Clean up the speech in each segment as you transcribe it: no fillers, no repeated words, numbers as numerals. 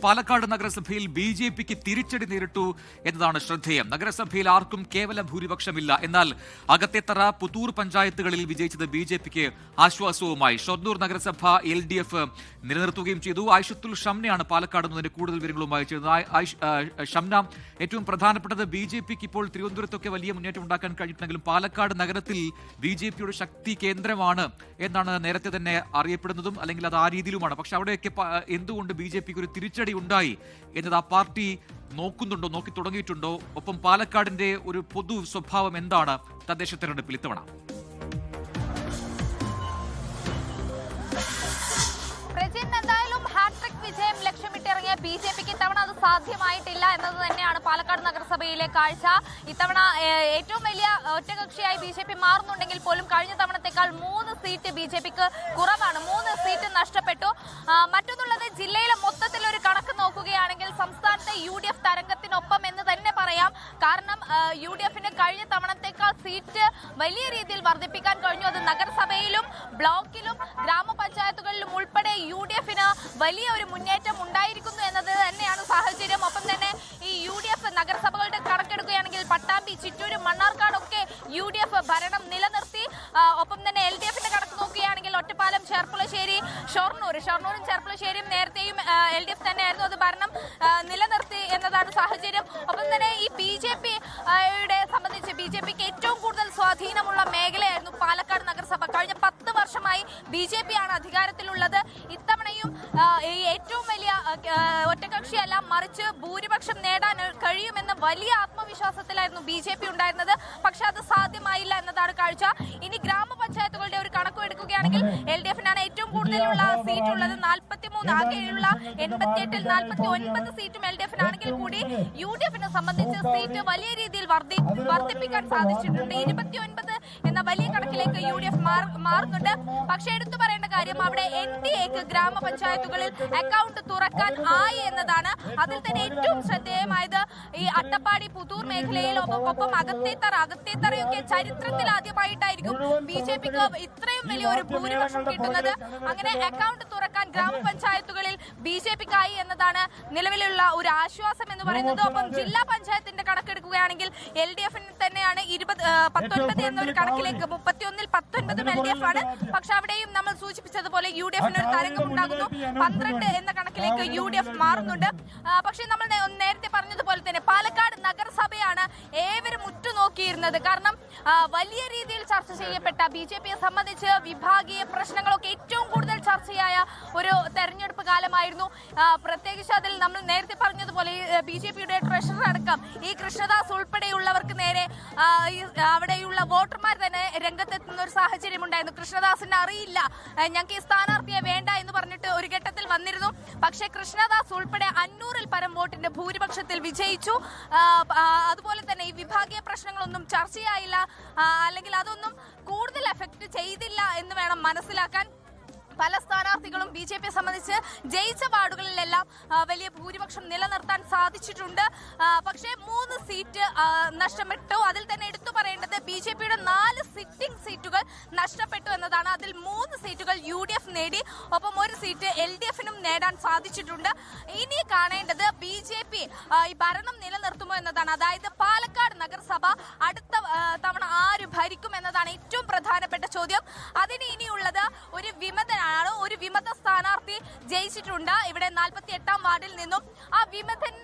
പാലക്കാട് നഗരസഭയിൽ ബി.ജെ.പിക്ക് തിരിച്ചടി നേരിട്ടു എന്നതാണ് ശ്രദ്ധേയം. നഗരസഭയിൽ ആർക്കും കേവല ഭൂരിപക്ഷമില്ല. എന്നാൽ അകത്തേത്തറ, പുത്തൂർ പഞ്ചായത്തുകളിൽ വിജയിച്ചത് ബി.ജെ.പിക്ക് ആശ്വാസവുമായി. ഷൊർണൂർ നഗരസഭ LDF നിലനിർത്തുകയും ചെയ്തു. ആയിഷത്തുൽ ഷംനയാണ് പാലക്കാട് നിന്നതിന്റെ കൂടുതൽ വിവരങ്ങളുമായി ചേർന്നത്. ഷംന, ഏറ്റവും പ്രധാനപ്പെട്ടത് ബി.ജെ.പിക്ക് ഇപ്പോൾ തിരുവനന്തപുരത്തൊക്കെ വലിയ മുന്നേറ്റം ഉണ്ടാക്കാൻ കഴിഞ്ഞിട്ടുണ്ടെങ്കിലും പാലക്കാട് നഗരത്തിൽ ബി.ജെ.പിയുടെ ശക്തി കേന്ദ്രമാണ് എന്നാണ് നേരത്തെ തന്നെ അറിയപ്പെടുന്നതും, അല്ലെങ്കിൽ അത് ആ രീതിയിലുമാണ്. പക്ഷെ അവിടെയൊക്കെ എന്തുകൊണ്ട് ബി.ജെ.പിക്ക് ഒരു തിരിച്ചടി ഉണ്ടായി എന്നത് ആ പാർട്ടി നോക്കുന്നുണ്ടോ, നോക്കി തുടങ്ങിയിട്ടുണ്ടോ? ഒപ്പം പാലക്കാടിന്റെ ഒരു പൊതു സ്വഭാവം എന്താണ് തദ്ദേശ തെരഞ്ഞെടുപ്പിൽ ഇത്തവണ? എന്തായാലും ഹാട്രിക് വിജയം ലക്ഷ്യമിട്ടിറങ്ങിയ ബി.ജെ.പിക്ക് ഇത്തവണ അത് സാധ്യമായിട്ടില്ല എന്നത് തന്നെയാണ് പാലക്കാട് നഗരസഭയിലെ കാഴ്ച. ഇത്തവണ ഏറ്റവും വലിയ ഒറ്റകക്ഷിയായി ബി.ജെ.പി മാറുന്നുണ്ടെങ്കിൽ പോലും കഴിഞ്ഞ തവണത്തേക്കാൾ 3 സീറ്റ് ബി.ജെ.പിക്ക് കുറവാണ്. 3 സീറ്റ് നഷ്ടപ്പെട്ടു. മറ്റൊന്നുള്ളത്, ജില്ലയിലെ മൊത്തത്തിൽ ഒരു കണക്ക് നോക്കുകയാണെങ്കിൽ സംസ്ഥാനത്തെ UDF തരംഗത്തിനൊപ്പം എന്ന് തന്നെ പറയാം. കാരണം UDFന് കഴിഞ്ഞ തവണത്തേക്കാൾ സീറ്റ് വലിയ രീതിയിൽ വർദ്ധിപ്പിക്കാൻ കഴിഞ്ഞു. അത് നഗരസഭയിലും ബ്ലോക്കിലും ഗ്രാമപഞ്ചായത്തുകളിലും ഉൾപ്പെടെ UDFന് വലിയ ഒരു മുന്നേറ്റം ഉണ്ടായിരിക്കുന്നു എന്നത് തന്നെയാണ് സാഹചര്യം. ഒപ്പം തന്നെ ഈ UDF നഗരസഭകളുടെ കണക്കെടുക്കുകയാണെങ്കിൽ പട്ടാമ്പി, ചിറ്റൂര്, മണ്ണാർക്കാടൊക്കെ UDF ഭരണം നിലനിർത്തി. ഒപ്പം തന്നെ LDFന്റെ കണക്ക് നോക്കുകയാണെങ്കിൽ ഒറ്റപ്പാലം, ചെർപ്പുളശ്ശേരി, ഷൊർണൂരും ചെർപ്പുളശ്ശേരിയും നേരത്തെയും LDF തന്നെയായിരുന്നു. അത് ഭരണം നിലനിർത്തി എന്നതാണ് സാഹചര്യം. ഒപ്പം തന്നെ ഈ ബി.ജെ.പിയുടെ സംബന്ധിച്ച് ബി.ജെ.പിക്ക് ഏറ്റവും കൂടുതൽ സ്വാധീനമുള്ള മേഖലയായിരുന്നു പാലക്കാട് നഗരസഭ. കഴിഞ്ഞ 10 വർഷമായി ബി.ജെ.പി ആണ് അധികാരത്തിലുള്ളത്. ഇത്തവണയും ഏറ്റവും വലിയ ഒറ്റകക്ഷിയല്ല, മറിച്ച് ഭൂരിപക്ഷം നേടാൻ കഴിയുമെന്ന വലിയ ആത്മവിശ്വാസത്തിലായിരുന്നു ബി.ജെ.പി ഉണ്ടായിരുന്നത്. പക്ഷെ അത് സാധ്യമായില്ല എന്നതാണ് കാഴ്ച. ഇനി ഗ്രാമപഞ്ചായത്തുകളുടെ ഒരു കണക്ക് എടുക്കുകയാണെങ്കിൽ LDFനാണ് ഏറ്റവും കൂടുതലുള്ള സീറ്റ് ഉള്ളത്, 43. ആകെയുള്ള 88-ൽ 49 സീറ്റും LDFനാണെങ്കിൽ കൂടി UDFനെ സംബന്ധിച്ച് സീറ്റ് വലിയ രീതിയിൽ വർദ്ധിപ്പിക്കാൻ സാധിച്ചിട്ടുണ്ട്. 29 എന്ന വലിയ കണക്കിലേക്ക് UDF മാറുന്നുണ്ട്. പക്ഷെ എടുത്തു പറയേണ്ട കാര്യം, അവിടെ NDAക്ക് ഗ്രാമപഞ്ചായത്തുകളിൽ അക്കൗണ്ട് തുറക്കാൻ ആയി എന്നതാണ്. അതിൽ തന്നെ ഏറ്റവും ശ്രദ്ധേയമായത് ഈ അട്ടപ്പാടി, പുത്തൂർ മേഖലയിൽ ഒപ്പം അകത്തേത്തറയൊക്കെ ചരിത്രത്തിൽ ആദ്യമായിട്ടായിരിക്കും ബി.ജെ.പിക്ക് ഇത്രയും വലിയ ഒരു ഭൂരിപക്ഷം കിട്ടുന്നത്. അങ്ങനെ അക്കൗണ്ട് തുറക്കാൻ ഗ്രാമപഞ്ചായത്തുകളിൽ ബി.ജെ.പിക്കായി എന്നതാണ് നിലവിലുള്ള ഒരു ആശ്വാസം എന്ന് പറയുന്നത്. ഒപ്പം ജില്ലാ പഞ്ചായത്തിന്റെ കണക്കെടുക്കുകയാണെങ്കിൽ LDFന് തന്നെയാണ് 19 എന്നൊരു കണക്കിലേക്ക് 31-ൽ 19 LDF ആണ്. പക്ഷെ അവിടെയും നമ്മൾ സൂചിപ്പിച്ചതുപോലെ UDFന് ഒരു തരംഗം ഉണ്ടാകുന്നു. 12 എന്ന കണക്കിലേക്ക് UDF മാറുന്നുണ്ട്. പക്ഷെ നമ്മൾ നേരത്തെ പറഞ്ഞതുപോലെ തന്നെ പാലക്കാട് നഗരസഭയാണ് ഏവരും ഉറ്റുനോക്കിയിരുന്നത്. കാരണം വലിയ രീതിയിൽ ചർച്ച ചെയ്യപ്പെട്ട ബി.ജെ.പിയെ സംബന്ധിച്ച് വിഭാഗീയ പ്രശ്നങ്ങളൊക്കെ ഏറ്റവും കൂടുതൽ ചർച്ചയായ ഒരു തെരഞ്ഞെടുപ്പ് കാലമായിരുന്നു. പ്രത്യേകിച്ച് അതിൽ നമ്മൾ നേരത്തെ പറഞ്ഞതുപോലെ ബി.ജെ.പിയുടെ ട്രഷറർ അടക്കം ഈ കൃഷ്ണദാസ് ഉൾപ്പെടെയുള്ളവർക്ക് നേരെ അവിടെയുള്ള വോട്ടർമാർ തന്നെ രംഗത്തെത്തുന്ന ഒരു സാഹചര്യം ഉണ്ടായിരുന്നു. കൃഷ്ണദാസിന് അറിയില്ല, ഞങ്ങൾക്ക് ഈ സ്ഥാനാർത്ഥിയെ വേണ്ട എന്ന് പറഞ്ഞിട്ട് ഒരു ഘട്ടത്തിൽ വന്നിരുന്നു. പക്ഷേ കൃഷ്ണദാസ് ഉൾപ്പെടെ 500-ൽ പരം വോട്ടിന്റെ ഭൂരിപക്ഷത്തിൽ വിജയിച്ചു. അതുപോലെ തന്നെ ഈ വിഭാഗീയ പ്രശ്നങ്ങളൊന്നും ചർച്ചയായില്ല, അല്ലെങ്കിൽ അതൊന്നും കൂടുതൽ എഫക്ട് ചെയ്തില്ല എന്ന് വേണം മനസ്സിലാക്കാൻ. പല സ്ഥാനാർത്ഥികളും ബി.ജെ.പിയെ സംബന്ധിച്ച് ജയിച്ച വാർഡുകളിലെല്ലാം വലിയ ഭൂരിപക്ഷം നിലനിർത്താൻ സാധിച്ചിട്ടുണ്ട്. പക്ഷേ 3 സീറ്റ് നഷ്ടപ്പെട്ടു. അതിൽ തന്നെ എടുത്തു പറയേണ്ടത് ബി.ജെ.പിയുടെ 4 സിറ്റിംഗ് സീറ്റുകൾ നഷ്ടപ്പെട്ടു എന്നതാണ്. അതിൽ 3 സീറ്റുകൾ UDF നേടി. ഒപ്പം 1 സീറ്റ് LDFനും നേടാൻ സാധിച്ചിട്ടുണ്ട്. ഇനി കാണേണ്ടത് ബി.ജെ.പി ഈ ഭരണം നിലനിർത്തുമോ എന്നതാണ്. അതായത് പാലക്കാട് നഗരസഭ അടുത്ത തവണ ആര് ഭരിക്കും എന്നതാണ് ഏറ്റവും പ്രധാനപ്പെട്ട ചോദ്യം. അതിന് ഇനിയുള്ളത് ഒരു വിമത സ്ഥാനാർത്ഥി ജയിച്ചിട്ടുണ്ട് ഇവിടെ 48-ാം വാർഡിൽ നിന്നും. ആ വിമതൻ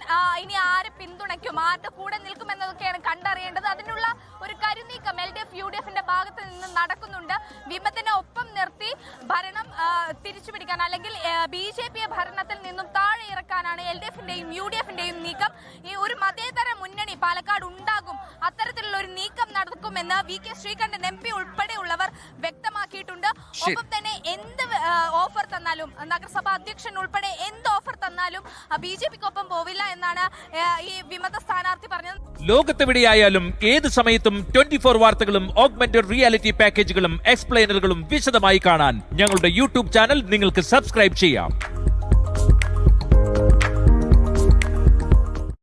ഇനി ആരെ പിന്തുണയ്ക്കും, ആരുടെ കൂടെ നിൽക്കും എന്നതൊക്കെയാണ് കണ്ടറിയേണ്ടത്. അതിനുള്ള ഒരു കരുനീക്കം LDF UDFന്റെ ഭാഗത്ത് നിന്ന് നടക്കുന്നുണ്ട്. വിമതനെ ഒപ്പം നിർത്തി ഭരണം തിരിച്ചുപിടിക്കാൻ, അല്ലെങ്കിൽ ബി.ജെ.പിയെ ഭരണത്തിൽ നിന്നും താഴെ ഇറക്കാനാണ് LDFന്റെയും UDFന്റെയും നീക്കം. ഈ ഒരു മതേതര മുന്നണി പാലക്കാട് ഉണ്ടാകും, അത്തരത്തിലുള്ള ഒരു നീക്കം നടക്കുമെന്ന് VK ശ്രീകണ്ഠൻ MP ഉൾപ്പെടെയുള്ളവർ വ്യക്തമാക്കിയിട്ടുണ്ട്. ഒപ്പം തന്നെ എന്ത് ഓഫർ തന്നാലും, നഗരസഭാ അധ്യക്ഷൻ ഉൾപ്പെടെ എന്ത് ഓഫർ തന്നാലും ബി.ജെ.പിക്കൊപ്പം പോവില്ല എന്നാണ് ഈ വിമത സ്ഥാനാർത്ഥി പറഞ്ഞത്. ലോകത്തെവിടെയായാലും ഏത് സമയത്തും 24 വാർത്തകളും ഓഗ്മെന്റഡ് റിയാലിറ്റി പാക്കേജുകളും എക്സ്പ്ലെയിനറുകളും വിശദമായി കാണാൻ ഞങ്ങളുടെ YouTube ചാനൽ നിങ്ങൾക്ക് സബ്സ്ക്രൈബ് ചെയ്യാം.